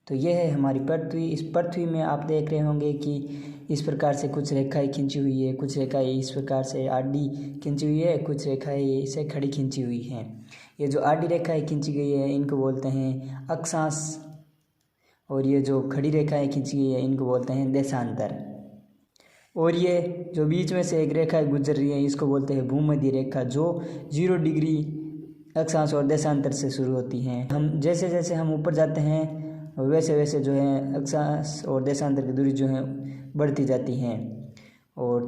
तो यह है हमारी पृथ्वी। इस पृथ्वी में आप देख रहे होंगे कि इस प्रकार से कुछ रेखाएं खींची हुई है, कुछ रेखाएं इस प्रकार से आडी खींची हुई है, कुछ रेखाएं इसे खड़ी खींची हुई हैं। ये जो आडी रेखाएं खींची गई है इनको बोलते हैं अक्षांश, और ये जो खड़ी रेखाएं खींची गई है इनको बोलते हैं देशांतर। और ये जो बीच में से एक रेखा गुजर रही है इसको बोलते हैं भूमध्य रेखा, जो 0 डिग्री अक्षांश और देशांतर से शुरू होती हैं। हम जैसे जैसे हम ऊपर जाते हैं और वैसे वैसे जो है अक्षांश और देशांतर की दूरी जो है बढ़ती जाती हैं। और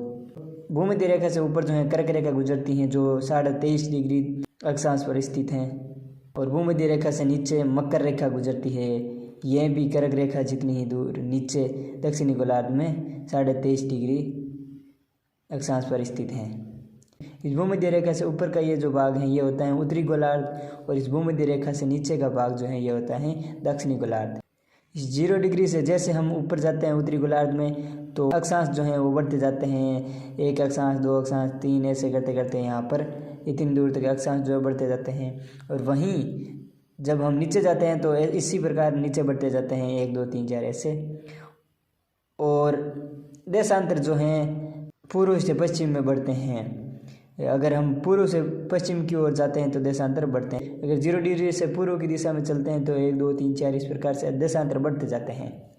भूमध्य रेखा से ऊपर जो है कर्क रेखा गुजरती हैं जो 23.5 डिग्री अक्षांश पर स्थित हैं। और भूमध्य रेखा से नीचे मकर रेखा गुजरती है, यह भी कर्क रेखा जितनी ही दूर नीचे दक्षिणी गोलार्ध में 23.5 डिग्री अक्षांश पर स्थित हैं। इस भूमध्य रेखा से ऊपर का ये जो भाग है ये होता है उत्तरी गोलार्ध, और इस भूमध्य रेखा से नीचे का भाग जो है ये होता है दक्षिणी गोलार्ध। इस 0 डिग्री से जैसे हम ऊपर जाते हैं उत्तरी गोलार्ध में तो अक्षांश जो हैं वो बढ़ते जाते हैं, 1 अक्षांश, 2 अक्षांश, 3 ऐसे करते करते यहाँ पर इतनी दूर तक अक्षांश जो है बढ़ते जाते हैं। और वहीं जब हम नीचे जाते हैं तो इसी प्रकार नीचे बढ़ते जाते हैं 1, 2, 3, 4 ऐसे। और देशांतर जो हैं पूर्व से पश्चिम में बढ़ते हैं। अगर हम पूर्व से पश्चिम की ओर जाते हैं तो देशांतर बढ़ते हैं, अगर 0 डिग्री से पूर्व की दिशा में चलते हैं तो 1, 2, 3, 4 इस प्रकार से देशांतर बढ़ते जाते हैं।